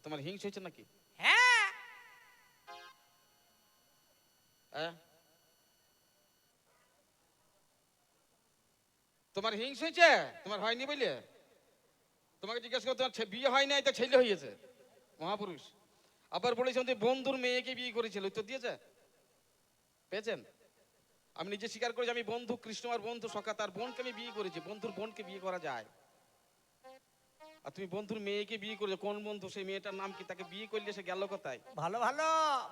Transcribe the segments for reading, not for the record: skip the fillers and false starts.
তোমার হিংস হয়েছে নাকি? হ্যাঁ তোমার হিংস হয়েছে? তোমার হয়নি বলে তোমাকে জিজ্ঞেস করো, তোমার বিয়ে হয় নাই, তা ছেলে হয়েছে মহাপুরুষ। আবার বলেছেন যে বন্ধুর মেয়েকে বিয়ে করেছিল, উত্তর দিয়েছে, পেয়েছেন? আমি নিজে স্বীকার করেছি, আমি বন্ধু কৃষ্ণ আর বন্ধু সখা তার বোনকে আমি বিয়ে করেছি। বন্ধুর বোনকে বিয়ে করা যায়। আর তুমি বন্ধুর মেয়েকে বিয়ে করেছো, কোন বন্ধু? সেই মেয়েটার নাম কি? তাকে বিয়ে করলে সে গেল কোথায়? ভালো ভালো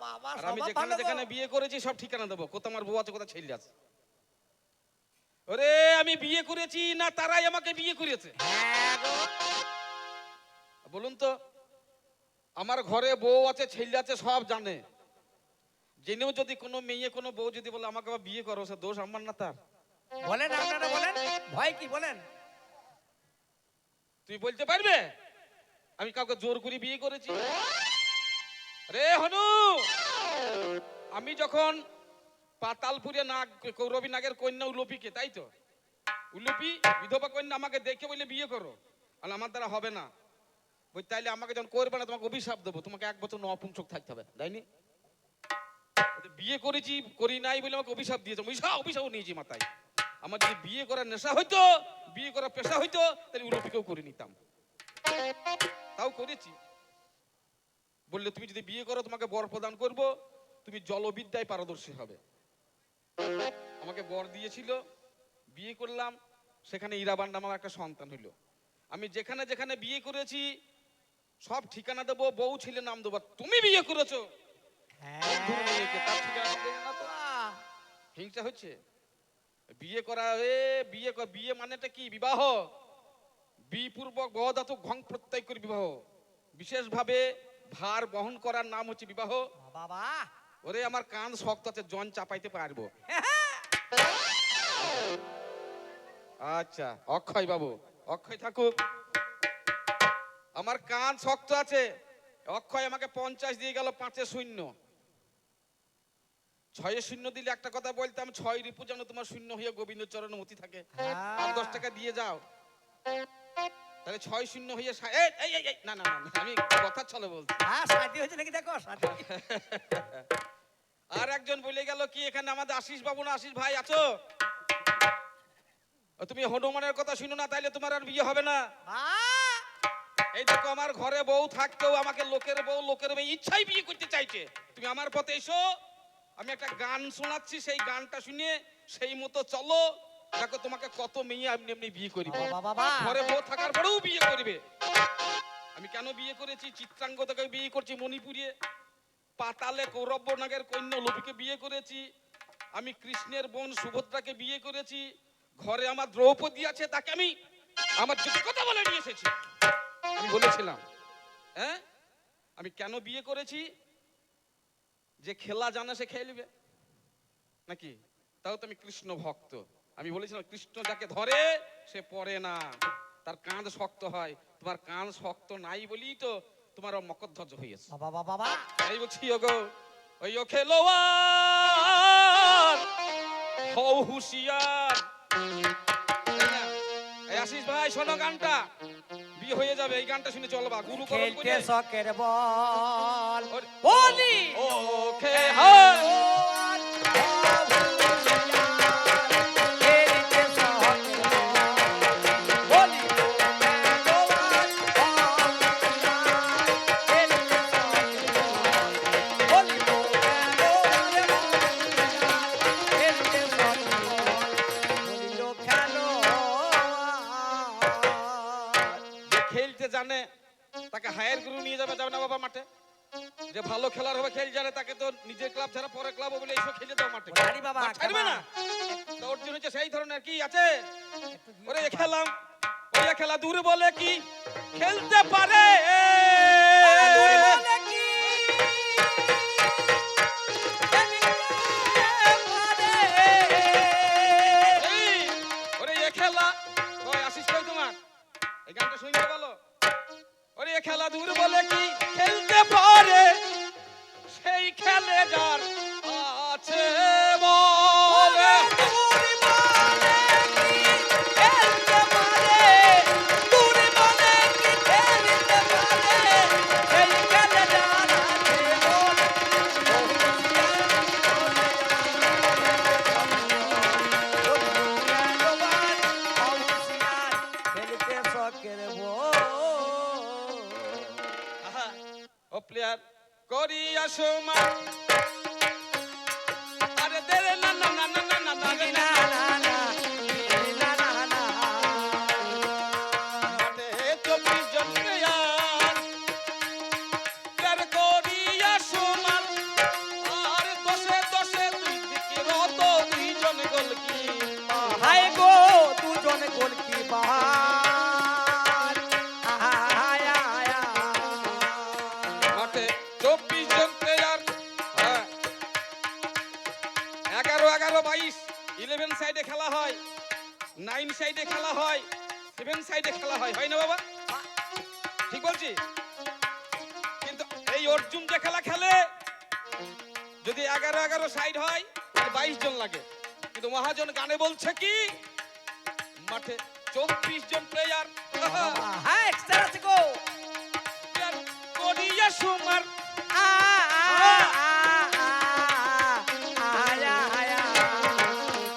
বাবা, আর আমি সব যেখানে ভালো যেখানে বিয়ে করেছি সব ঠিকানা দেবো, কোথা আমার বউ আছে, কোথা ছেলে আছে। ওরে আমি বিয়ে করেছি না তারাই আমাকে বিয়ে করেছে? হ্যাঁ গো, বলুন তো। আমার ঘরে বউ আছে, ছেলে আছে, সব জানে। জেনেও যদি কোনো মেয়ে কোনো বউ যদি বলে আমাকে আবার বিয়ে করো, সে দোষ আমার না তার? বলেন আপনারা বলেন, ভয় কি বলেন? তুই বলতে পারবে আমি কাউকে জোর করে বিয়ে করেছি? রে হনু, আমি যখন পাতালপুরে নাগ, কৌরবী নাগের কন্যা উলুপিকে, তাই তো উলুপি বিধবা কন্যা আমাকে দেখে বলে বিয়ে করো, আর আমার দ্বারা হবে না বই, তাইলে আমাকে যখন করবে না তোমাকে অভিশাপ দেবো, তোমাকে 1 বছর নপুংসক থাকতে হবে, তাইনি? বিয়ে করেছি করি নাই বলে আমাকে অভিশাপ দিয়েছে, অভিশাপ নিয়েছি মাথায়। আমার যদি বিয়ে করার নেশা হইতো, বিয়ে করার পেশা হইতো, তাহলে উলুপিকেও করে নিতাম। তাও করেছি। বললে তুমি যদি বিয়ে করো তোমাকে বর প্রদান করব, তুমি জলবিদ্যায় পারদর্শী হবে। আমাকে বর দিয়েছিল, বিয়ে করলাম, সেখানে ইরাবান নামে একটা সন্তান হইল। আমি যেখানে যেখানে বিয়ে করেছি সব ঠিকানা দেবো, বউ ছেলে নাম দেবো। তুমি বিয়ে করেছো বন্ধুর মেয়েকে, তার ঠিকানা দেবে না তো? হিংসা হচ্ছে? বিয়ে করা, বিয়ে মানেটা কি? বিবাহ। বিপূর্বক বহধাতু ঘং প্রত্যয় করে বিবাহ, বিশেষভাবে ভার বহন করার নাম হচ্ছে বিবাহ। বাবা ওরে আমার কান শক্ত আছে, জন চাপাইতে পারবো। আচ্ছা অক্ষয় বাবু, অক্ষয় থাকুক। আমার কান শক্ত আছে। অক্ষয় আমাকে 50 দিয়ে গেল, 5-এ 0। 6-এ 0 দিলে একটা কথা বলতাম, 6 রিপু যেন তোমার শূন্য হয়ে গোবিন্দ চরণ মতি থাকে। আর 10 টাকা দিয়ে যাও, তাহলে 6-0 হয়ে না না না, আমি কথা চলে বলছি। হ্যাঁ শাদি হয়েছে নাকি দেখো শাদি। আর একজন বলে গেল কি, এখানে আমাদের আশিস বাবু না আশিস ভাই আছো? তুমি হনুমানের কথা শুনো না, তাইলে তোমার আর বিয়ে হবে না। এই দেখো আমার ঘরে বউ থাকতেও আমাকে লোকের বউ লোকের মেয়ে ইচ্ছাই বিয়ে করতে চাইছে। তুমি আমার পথে এসো, আমি একটা গান শোনাচ্ছি, সেই গানটা শুনে সেই মতো চলো, দেখো তোমাকে কত মেয়ে এমনি এমনি বিয়ে করবে। ঘরে বউ থাকার পরেও বিয়ে করবে। আমি কেন বিয়ে করেছি? চিত্রাঙ্গদাকে বিয়ে করছি মণিপুরে, পাতালে কৌরব নাগের কন্যা লোভিকে বিয়ে করেছি, আমি কৃষ্ণের বোন সুভদ্রাকে বিয়ে করেছি, ঘরে আমার দ্রৌপদী আছে, তাকে আমি আমার যোগ্যতা বলে নিয়ে এসেছি। আমি বলেছিলাম হ্যাঁ, আমি কেন বিয়ে করেছি? যে খেলা জানে সে খেলবে নাকি? তাও তো আমি কৃষ্ণ ভক্ত। আমি বলেছিলাম কৃষ্ণ যাকে ধরে সে পড়ে না, তার কাঁধ শক্ত হয়। তোমার কাঁধ শক্ত নাই বলেই তো তোমার মকরধ্বজ হয়েছে। বাবা এই বলছি ওগো, ওই ও খেলোয়াড় হও হুঁশিয়ার। এই আশিস ভাই শোনো গানটা, বিয়ে হয়ে যাবে, এই গানটা শুনে চলবা। গুরু করম করে শখের বল বলি ও খেলোয়াড় জানে তাকে হায়ার গুরু নিয়ে যাবে, যাবে না বাবা মাঠে? যে ভালো খেলার হবে, খেল জানে, তাকে তো নিজের ক্লাব ছাড়া পরে ক্লাব বলে এইসব খেলে দাও মাঠে, ছাড়বে না। তো ওর জন্য সেই ধরনের কি আছে? ওরে খেলাম, ওই খেলা দূর বলে কি খেলতে পারে, ওরে খেলা ওই আশিস কই তোমার এই গানটা শুনতে বলো। ওরে খেলা দূর বলে কি খেলতে পারে, সেই খেলে যার আছে বলে। খেলতে পারে প্লেয়ার করিয়া সমান আরে দে রে না না না না না না না রে না মাঠে 24 জন প্লেয়ার প্লেয়ার করিয়া সমান আর দশে দশে দুই দিকে রত দুইজন গোলকিপার হায় গো দুজন গোলকিপার মাঠে 24 জন প্লেয়ার 11 11 22 11 সাইডে খেলা হয় 9 সাইডে খেলা হয় 7 সাইডে খেলা হয় হয় না বাবা ঠিক বলছি কিন্তু এই অর্জুন যে খেলা খেলে যদি 11 11 সাইড হয় তাহলে 22 জন লাগে কিন্তু মহাজন গানে বলছে কি মাঠে 24 জন প্লেয়ার হ্যাঁ এক্সট্রা আছে গো করিয়া সুমার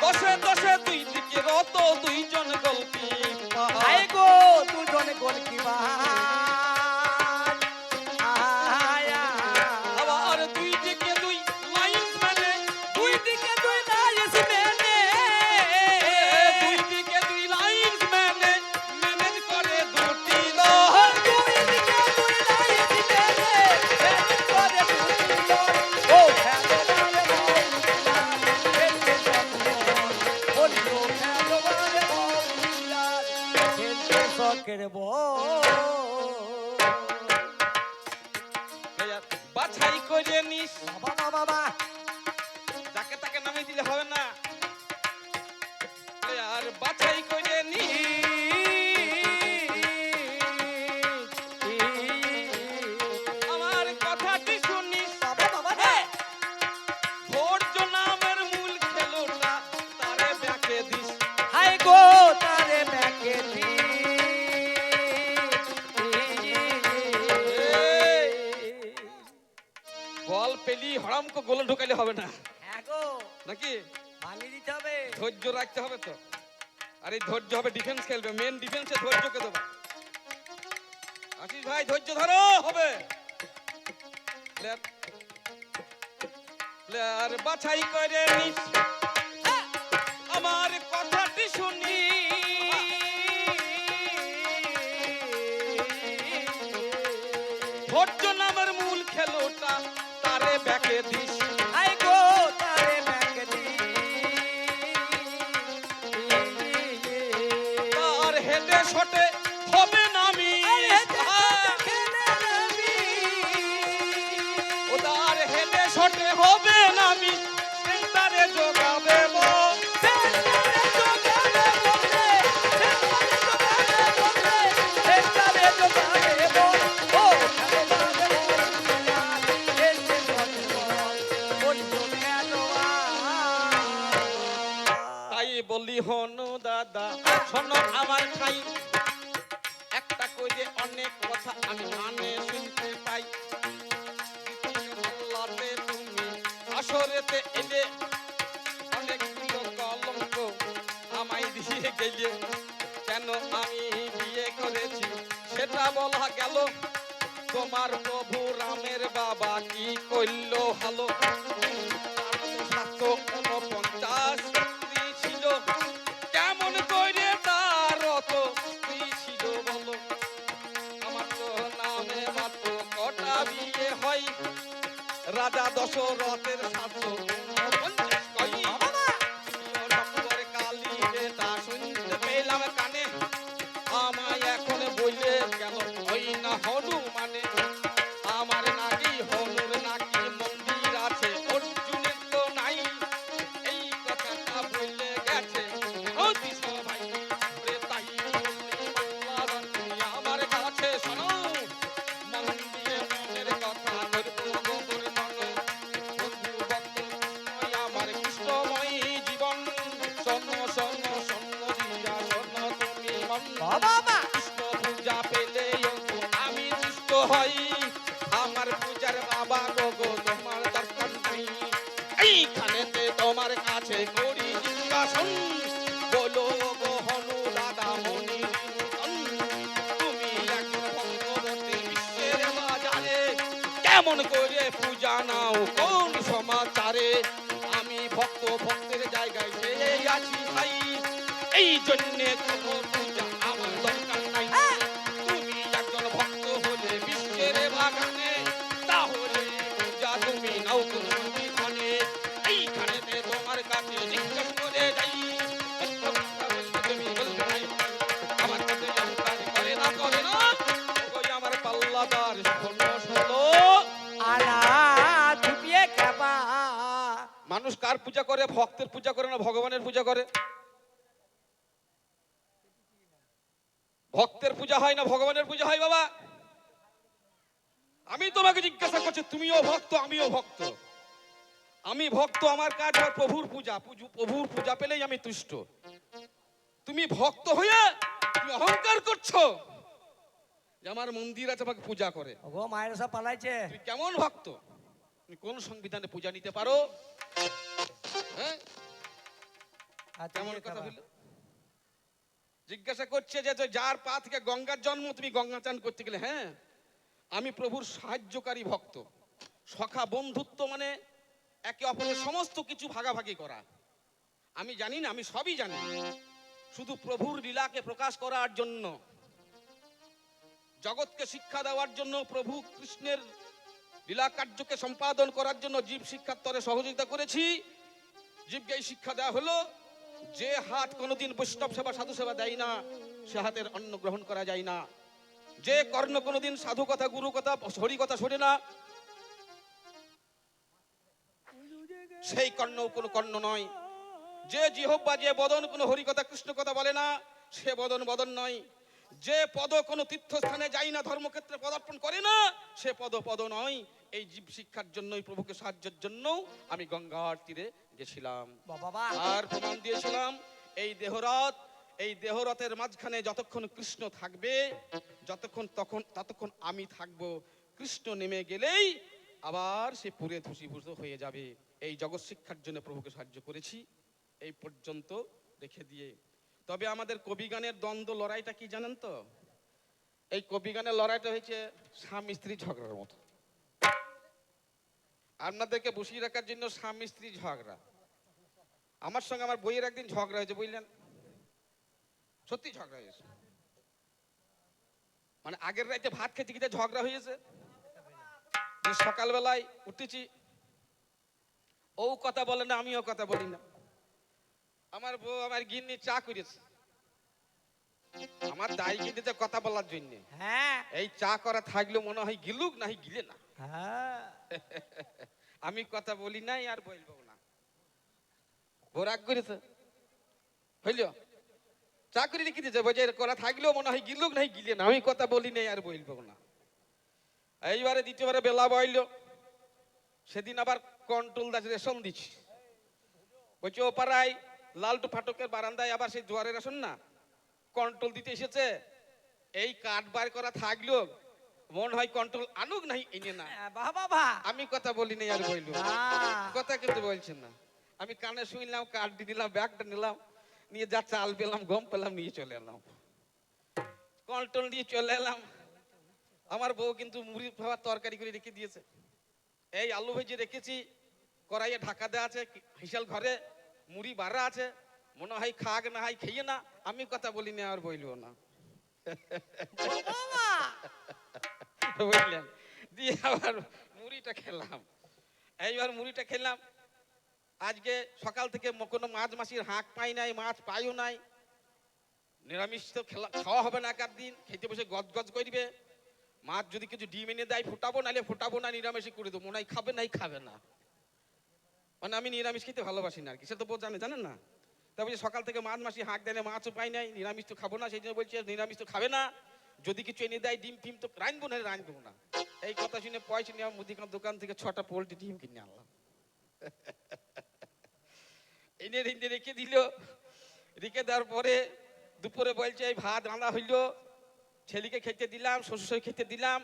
দশে দশে দুই দিকে রত দুইজন গোলকিপার হায় গো দুজন গোলকিপার আবার দুই দিকে দুই লাইনম্যানে দুই দিকে দুই লাইনম্যানে দুই দিকে দুই লাইনম্যানে ম্যানেজ করে দুটি দল দুই দিকে দুই লাইনম্যানে ম্যানেজ করে দুটি দল ও খেলোয়াড়ে সকের বাছাই করে নিস বাবা বাবা যাকে তাকে নামিয়ে দিলে হবে না আর বাছাই করে নিস আমার কথাটি শুনিস বাবা বাবা রে ধৈর্য নামের মূল খেলোটা তারে ব্যাকে দিস হাই গো তারে ব্যাকে দি বল পেলি হরামকে গোলে ঢোকালে হবে না হ্যাঁ গো নাকি ভাঙি দিতে হবে ধৈর্য রাখতে হবে তো আর এই ধৈর্য হবে ডিফেন্স খেলবে মেন ডিফেন্সে ধৈর্যকে দেবে আশিস ভাই ধৈর্য ধরো হবে প্লেয়ার বাছাই করে নিস আমার কথাটি শুনি ধৈর্য নামের মূল খেলোটা তারে ব্যাকে দিস হাই গো তারে ব্যাকে দি তার হেডে শটে হবে না মিস ও তার হেডে শটে হবে না মিস সেন্টারে জোগাবে বল তাই বলি হনু দাদা শোনো আমার খাই একটা কইলে অনেক কথা আমি কানে শুনতে পাই আল্লাহতে তুমি আসরেতে এলে অনেক কলঙ্ক আমায় দিয়ে গেলে কেন আমি বিয়ে করেছি সেটা বলা গেল তোমার প্রভু রামের বাবা কি করলো ভালো 749 স্ত্রী ছিল কেমন করে তার অত স্ত্রী ছিল বলো আমার তো নামে মাত্র কটা বিয়ে হয় রাজা দশরথের 750 কই নম্বর কালী তা শুনতে পেলাম কানে আমায় এখন বইলে গেল ওই না হনুমানে আমার নাকি হনুর নাকি মন্দির আছে অর্জুনের তো নাই এই কথাটা বললে গেছে অতি সবাই রে তাই বললি বাংলা তুমি আমার কাছে শোনো মন দিয়ে মনের কথা করবো গোবর মনো বন্ধু বন্ধু ওই আমার কৃষ্ণময় জীবন শোনো শোনো শোনো দিয়া শোনো তুমি মন বাবা কৃষ্ণ পূজা পেলে আমি দুষ্ট হই আমার পূজার বাবা গো তোমার দর্শন নাই এইখানেতে তোমার কাছে করি জিজ্ঞাসন বলো গো হনু দাদা মনি তুমি একজন ভক্তবতী বিশ্বের বাজারে কেউ কেমন করে পূজা নাও কোন সমাচারে, আমি ভক্ত ভক্তের জায়গায় চেয়ে আছি তাই, এই জন্যে কোনো পূজা আমার দরকার নাই। তুমি একজন ভক্ত হলে বিশ্বের বাগানে, তাহলে পূজা তুমি নাও কোন বিধানে, এইখানেতে তোমার কাছে জিজ্ঞেস করে যাই, তুমি বলবে নাই আমার কাছে অহংকার করে না ওই আমার পাল্লাদার শোনো শোনো। আনা ছুটিয়ে খাবা। মানুষ কার পূজা করে? ভক্তের পূজা করে না ভগবানের পূজা করে? ভক্তের পূজা হয় না ভগবানের পূজা হয় বাবা? আমি তোমাকে জিজ্ঞাসা করছি, তুমিও ভক্ত আমিও ভক্ত। আমি ভক্ত, আমার কাজ হয় প্রভুর পূজা, প্রভুর পূজা পেলেই আমি তুষ্ট। তুমি ভক্ত হয়ে তুমি অহংকার করছো যে আমার মন্দির আছে আমাকে পূজা করে। ওগো মায়ের সব পালাইছে। তুমি কেমন ভক্ত? তুমি কোন সংবিধানে পূজা নিতে পারো? হ্যাঁ, আচ্ছা, কেমন দিয়ে কথা খাবা। বললো? জিজ্ঞাসা করছে যে যার পা থেকে গঙ্গার জন্ম, তুমি গঙ্গা চান করতে গেলে? হ্যাঁ, আমি প্রভুর সাহায্যকারী ভক্ত। সখা বন্ধুত্ব মানে একে অপরের সমস্ত কিছু ভাগাভাগি করা। আমি জানি না, আমি সবই জানি, শুধু প্রভুর লীলাকে প্রকাশ করার জন্য, জগৎকে শিক্ষা দেওয়ার জন্য, প্রভু কৃষ্ণের লীলা কার্যকে সম্পাদন করার জন্য জীব শিক্ষার তরে সহযোগিতা করেছি। জীবকে এই শিক্ষা দেওয়া হলো, যে হাত কোনোদিন বৈষ্ণব সেবা সাধু সেবা দেয় না, সে হাতের অন্ন গ্রহণ করা যায় না। যে কর্ণ কোনোদিন সাধু কথা গুরু কথা হরি কথা শোনে না, সেই কর্ণ কোনো কর্ণ নয়। যে জিহ্বা যে বদন কোনো হরি কথা কৃষ্ণ কথা বলে না, সে বদন বদন নয়। যে পদ কোনো তীর্থস্থানে যাই না, ধর্মক্ষেত্রে পদার্পণ করে না, সে পদ পদ নয়। এই জীব শিক্ষার জন্যই, প্রভুকে সাহায্যের জন্য আমি গঙ্গার তীরে গেছিলাম। বাবা আর প্রমাণ দিয়েছিলাম, এই দেহরথ, এই দেহরথের মাঝখানে যতক্ষণ কৃষ্ণ থাকবে, ততক্ষণ আমি থাকবো। কৃষ্ণ নেমে গেলেই আবার সে পুরে ধূসীভূত হয়ে যাবে। এই জগৎ শিক্ষার জন্য প্রভুকে সাহায্য করেছি, এই পর্যন্ত রেখে দিয়ে। তবে আমাদের কবিগানের দ্বন্দ্ব লড়াইটা কি জানেন তো? এই কবিগানের লড়াইটা হয়েছে স্বামী স্ত্রী ঝগড়ার মতো। আপনাদেরকে বসিয়ে রাখার জন্য স্বামী স্ত্রী ঝগড়া। আমার সঙ্গে আমার বইয়ের একদিন ঝগড়া হয়েছে, বুঝলেন? সত্যি ঝগড়া হয়েছে, মানে আগের রাতে ভাত খেতে খেতে ঝগড়া হয়েছে। সকালবেলায় উঠেছি, ও কথা বলে না, আমিও কথা বলি না। আমার বউ আমার গিন্নি চা করেছে, আমার দায় গিন্নিতে কথা বলার জন্য। হ্যাঁ এই চা করা থাকলেও মনে হয় গিলুক না গিলে না। হ্যাঁ আমি কথা বলি নাই আর বলবো না। বউ রাগ করেছে, হইল চাকরি রেখে দিয়েছে, বলছে করা থাকলেও মনে হয় গিলুক নাই গিলে না। আমি কথা বলি নাই আর বলবো না। এইবারে দ্বিতীয়বারে বেলা বইল, সেদিন আবার কন্ট্রোল দাস রেশন দিচ্ছি। বলছে ও পাড়ায় লালটু ফাটকের বারান্দায় আবার সেই জোয়ারের রেশন না কন্ট্রোল দিতে এসেছে। এই কাঠ বার করা থাকলো মনে হয় কন্ট্রোল আনুক নাই এনে না। বাবা আমি কথা বলি নাই আর বলবো না। কথা কিন্তু বলছেন না। আমি কানে শুনলাম, কাঠ দিয়ে দিলাম, ব্যাগটা নিলাম, নিয়ে যা চাল পেলাম গম পেলাম নিয়ে চলে এলাম, কন্ট্রোল দিয়ে চলে এলাম। আমার বউ কিন্তু মুড়ি ভাবা তরকারি করে রেখে দিয়েছে। এই আলু ভেজে রেখেছি, কড়াইয়ে ঢাকা দেওয়া আছে, হিসাল ঘরে মুড়ি বাড়া আছে, মনে হয় খাক না হয় খেয়ে না। আমি কথা বলি না আর বলবো না। বুঝলেন? দিয়ে আবার মুড়িটা খেলাম। এইবার মুড়িটা খেলাম। আজকে সকাল থেকে কোনো মাছ মাছির হাঁক পাই নাই, মাছ পাইও নাই। নিরামিষ তো খাওয়া হবে না, একার দিন খেতে বসে গজ গজ করবে। মাছ যদি কিছু ডিম এনে দেয় ফুটাবো, নাহলে ফুটাবো না, নিরামিষই করে দেবো। মনে হয় খাবে নাই খাবে না, মানে আমি নিরামিষ খেতে ভালোবাসি না আর কি, সেটা তো জানেন না। তা বলছি সকাল থেকে মাছ মাসি হাঁক দেয়, মাছও পাই নাই, নিরামিষ তো খাবো না, সেই জন্য বলছি নিরামিষ তো খাবে না, যদি কিছু এনে দেয় ডিম ফিম তো রাঁধবো না, রাঁধবো না। এই কথা শুনে পয়সা নিয়ে মুদিখানার দোকান থেকে 6টা পোল্ট্রি ডিম কিনে আনলাম। এনে রেখে দিল। রেখে দেওয়ার পরে দুপুরে বলছে এই ভাত রান্না হইলো, ছেলেকে খেতে দিলাম, শ্বশুর খেতে দিলাম।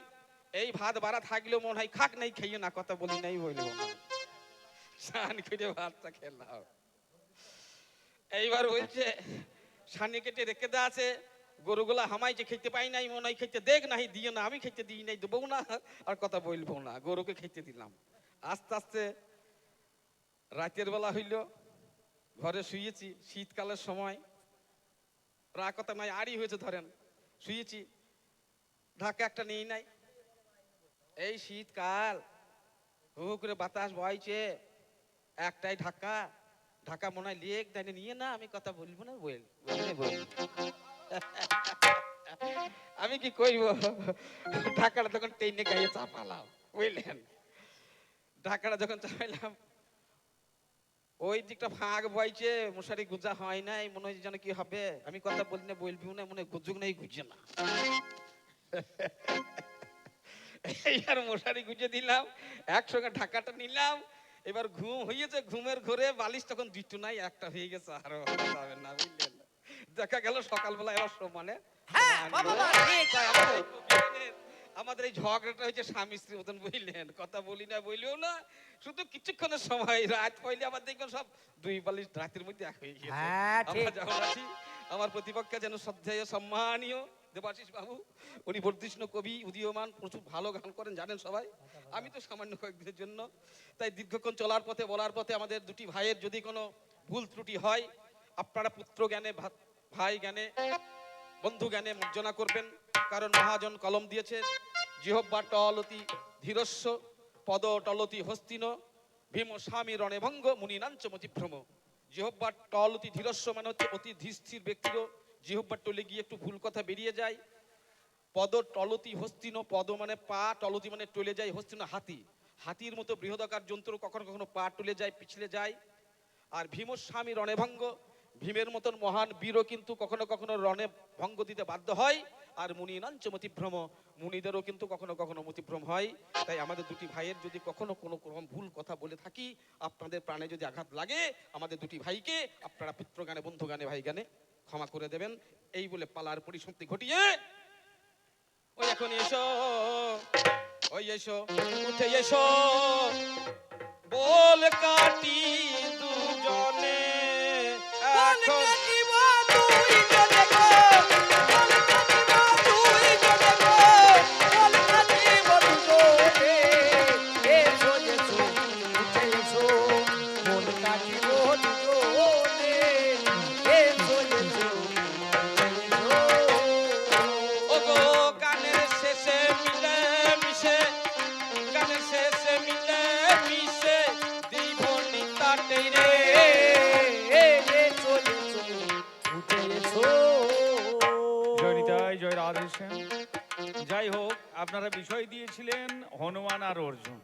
এই ভাত বাড়া থাকলেও মনে হয় খাক নাই খেয়ে না, কথা বলি নাই বলবো না। স্নান করে ভাতটা খেলাম। এইবার বলছে সানি কেটে রেখে দেওয়া আছে, গরুগুলা হামাই যে খেতে পাই নাই মনে হয় খেতে দেখ নাই দিও না, আমি খেতে দিই নাই দেবো না আর কথা বলবো না, গরুকে খেতে দিলাম। আস্তে আস্তে রাতের বেলা হইল, ঘরে শুয়েছি, শীতকালের সময়, প্রায় কথা নাই আড়ি হয়েছে ধরেন, শুয়েছি, ঢাকা একটা নেই নাই, এই শীতকাল হু হু করে বাতাস বইছে, একটাই ঢাকা, ঢাকা মনে হয় লেক দেয় নিয়ে না, আমি কথা বলবো না, বল। আমি কি কইব, ঢাকাটা তখন টেনে গায়ে চাপালাম, বুঝলেন? ঢাকাটা যখন চাপাইলাম, ওই দিকটা ফাঁক বইছে, মশারি গুজা হয় নাই, মনে হয় যেন কি হবে, আমি কথা বলি না বলবিও না, মনে হয় গুজুক নাই, গুজে না। এই আর মশারি গুজে দিলাম, একসঙ্গে ঢাকাটা নিলাম, এবার ঘুম হয়েছে, ঘুমের ঘরে বালিশ তখন দুটো নাই, একটা হয়ে গেছে, আরো যাবে না, বুঝলেন? দেখা গেল সকালবেলা এবার মানে হ্যাঁ বাবা ঠিক হয় আমাদের এই ঝগড়াটা হয়েছে স্বামী স্ত্রীর মতন, বুঝলেন? কথা বলি না বলিও না, শুধু কিছুক্ষণের সময়, রাত পইলে আবার দেখবেন সব দুই বালিশ রাতের মধ্যে এক হয়ে গেছে। হ্যাঁ ঠিক। আমরা যখন আছি, আমার প্রতিপক্ষে যেন শ্রদ্ধেয় সম্মানীয় দেবাশিস বাবু, উনি বর্ধিষ্ণু কবি, উদীয়মান, প্রচুর ভালো গান করেন, জানেন সবাই। আমি তো সামান্য কয়েকদিনের জন্য, তাই দীর্ঘক্ষণ চলার পথে বলার পথে আমাদের দুটি ভাইয়ের যদি কোনো ভুল ত্রুটি হয়, আপনারা পুত্র জ্ঞানে, ভাই জ্ঞানে, বন্ধু জ্ঞানে মার্জনা করবেন, কারণ মহাজন কলম দিয়েছেন, জিহ্বা টলতি ধীরস্য, পদ টলতি হস্তিন, ভীম স্বামী রণে ভঙ্গ, মুনি নাঞ্চ মতিভ্রম। জিহ্বা টলতি ধীরস্য মানে হচ্ছে অতি ধীরস্থির ব্যক্তিরও জিহ্বা টলে গিয়ে একটু ভুল কথা বেরিয়ে যায়। পদ টলতি হস্তিন, পদ মানে পা, টলতি মানে টলে যায়, হস্তিন হাতি, হাতির মতো বৃহদাকার যন্ত্র কখনো কখনো পা টলে যায়, পিছলে যায়। আর ভীমস্বামী রণেভঙ্গ, ভীমের মতন মহান বীরও কিন্তু কখনো কখনো রণে ভঙ্গ দিতে বাধ্য হয়। আর মুনিনাঞ্চ মতিভ্রম, মুনিদেরও কিন্তু কখনো কখনো মতিভ্রম হয়। তাই আমাদের দুটি ভাইয়ের যদি কখনো কোনো রকম ভুল কথা বলে থাকি, আপনাদের প্রাণে যদি আঘাত লাগে, আমাদের দুটি ভাইকে আপনারা পুত্র গানে, বন্ধু গানে, ভাই গানে ক্ষমা করে দেবেন। এই বলে পালার পরিসমাপ্তি ঘটিয়ে ওই এখন এসো, ওই এসো, উঠে এসো, বল কাটি দুজনে বল এখন। কাটিব দুই জনে গো, বল কাটিব দুই জনে গো, বল কাটিব দুজনে, এসো এসো উঠে এসো, বল কাটিব দুজনে, এসো এসো উঠে এসো। ওগো গানের শেষে মিলে মিশে, গানের শেষে মিলে মিশে দিব নিতাটে রে। এসো এসো উঠে এসো। জয় নিতাই, জয় রাধেশ্যাম। যাই হোক, আপনারা বিষয় দিয়েছিলেন হনুমান আর অর্জুন।